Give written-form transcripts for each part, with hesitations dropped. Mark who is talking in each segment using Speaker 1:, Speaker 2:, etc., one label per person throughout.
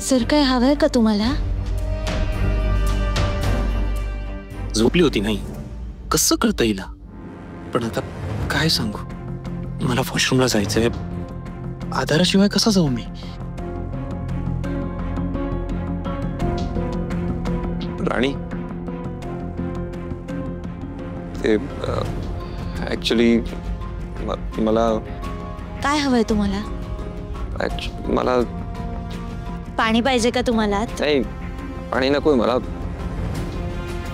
Speaker 1: Sir काय हवंय का तुम्हाला?
Speaker 2: झोपली होती नाही, कसं कळतं हिला? पण आता काय सांगू, मला वॉशरूमला जायचंय, आधाराशिवाय कसा जाऊ मी?
Speaker 3: राणी, ते ऍक्च्युली मला
Speaker 1: काय हवंय तुम्हाला?
Speaker 3: मला
Speaker 1: पाणी पाहिजे का तुम्हाला?
Speaker 3: नाही, पाणी नकोय मला.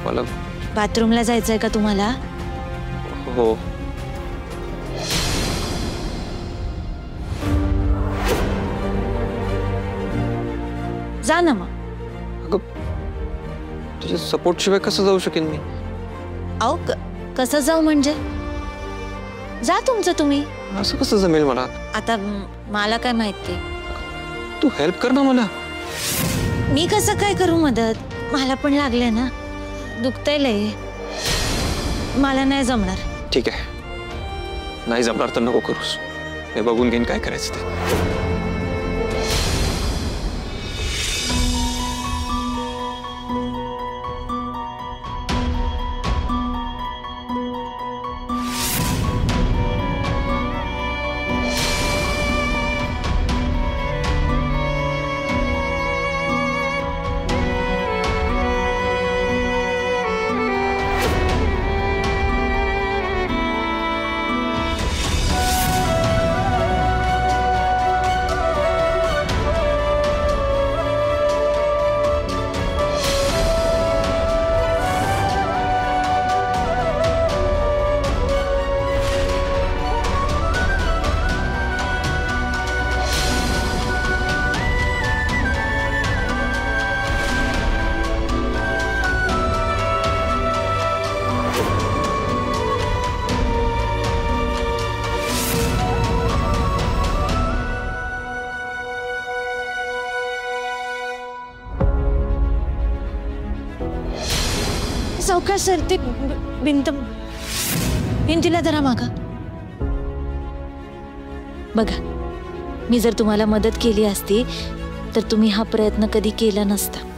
Speaker 3: मला
Speaker 1: बाथरूमला जायचंय का तुम्हाला?
Speaker 3: हो.
Speaker 1: जा ना मग.
Speaker 3: अगं, तुझ्या सपोर्ट शिवाय कसं जाऊ शकेन मी?
Speaker 1: अहो कसं जाऊ म्हणजे? जा तुमचं तुम्ही.
Speaker 3: असं कसं जमेल मला?
Speaker 1: आता मला काय माहिती?
Speaker 3: तू हेल्प कर ना मला.
Speaker 1: मी कसं काय करू मदत? मला पण लागले ना, दुखतंय लय. मला नाही जमणार.
Speaker 3: ठीक आहे, नाही जमणार तर नको करूस, मी बघून घेईन काय करायचं ते.
Speaker 1: सावकाश सर, ते भिंतीला जरा मागा बघा. मी जर तुम्हाला मदत केली असती तर तुम्ही हा प्रयत्न कधी केला नसता.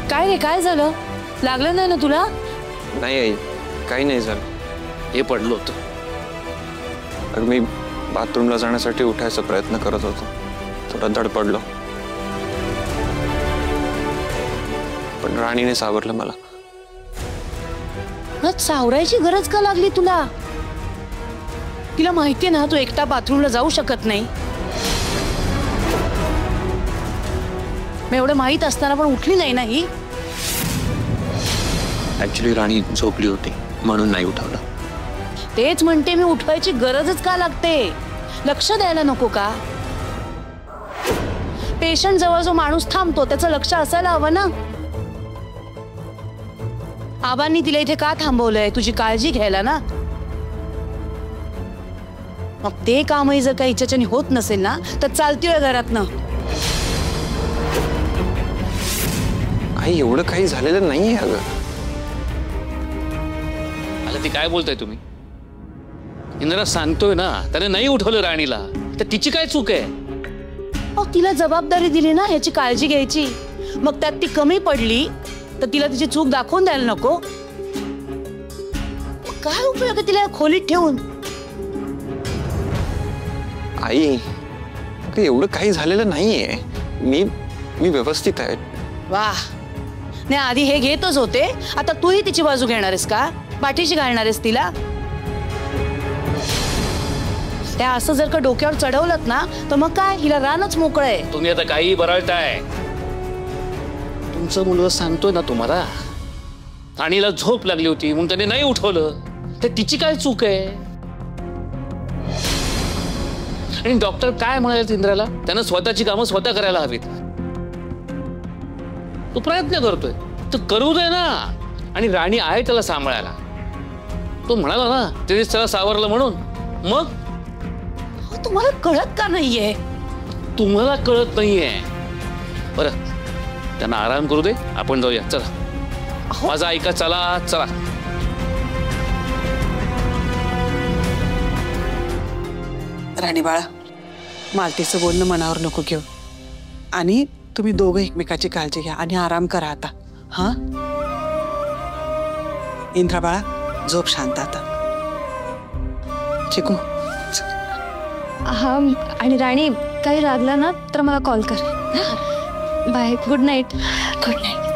Speaker 1: काय रे, काय झालं? लागलं नाही ना तुला?
Speaker 3: नाही आई, काही नाही झालं.
Speaker 2: हे पडलं होतं.
Speaker 3: अगं मी बाथरूमला जाण्यासाठी उठायचा प्रयत्न करत होतो, थोडा धडपडलो, पण राणीने सावरलं मला.
Speaker 4: ना सावरायची गरज का लागली तुला? तिला माहितीये ना तू एकटा बाथरूमला जाऊ शकत नाही. मग एवढं माहित असताना पण उठली नाही ना ही?
Speaker 2: ऍक्च्युली राणी झोपली होती म्हणून नाही उठवलं.
Speaker 4: तेच म्हणते मी, उठवायची गरजच का लागते? लक्ष द्यायला नको का? पेशंट जवळ जो माणूस थांबतो त्याचं लक्ष असायला हवं ना. आबांनी तिला इथे का थांबवलंय? तुझी काळजी घ्यायला ना. मग ते कामही जर काही हिच्याच्याने होत नसेल ना तर चालतीय घरातनं.
Speaker 3: आई एवढं काही झालेलं नाहीये अगं.
Speaker 5: ती काय बोलताय तुम्ही? इंद्रा सांगतोय ना त्याने नाही उठवलं राणीला, तर तिची काय चूक आहे?
Speaker 4: अहो तिला जबाबदारी दिली ना याची काळजी घ्यायची. मग त्यात ती कमी पडली तर तिला तिची चूक दाखवून द्यायला नको? काय उपयोग आहे तिला खोलीत ठेवून?
Speaker 3: आई एवढं काही झालेलं नाहीये. मी व्यवस्थित आहे.
Speaker 4: वाह, नाही आधी हे घेतच होते, आता तूही तिची बाजू घेणार आहेस का? पाठीशी घालणार आहेस तिला? त्या असं जर का डोक्यावर चढवलं ना तर मग काय हिला रानच मोकळं आहे.
Speaker 5: तुम्ही आता काही बरळताय. तुमचं मुलगा सांगतोय ना तुम्हाला राणीला झोप लागली होती म्हणून त्याने नाही उठवलं, तर तिची काय चूक आहे? आणि डॉक्टर काय म्हणाले इंद्राला? त्यानं स्वतःची कामं स्वतः करायला हवीत. तो प्रयत्न करतोय तर करू दे ना. आणि राणी आहे त्याला सांभाळायला. तो म्हणाला ना तेच त्याला सावरलं म्हणून. मग
Speaker 4: तुम्हाला कळत का नाहीये?
Speaker 5: तुम्हाला कळत नाहीये. बरं त्यांना आराम करू दे, आपण जाऊया. चला माझा ऐका, चला चला.
Speaker 6: राणी बाळा, मालतीचं बोलणं मनावर नको घेऊ. आणि तुम्ही दोघं एकमेकाची काळजी घ्या आणि आराम करा आता. हा इंद्रा बाळा, झोप शांत आता. चिकू
Speaker 1: हा, आणि राणी काही लागलं ना तर मला कॉल कर. Bye, good night.
Speaker 4: Good night.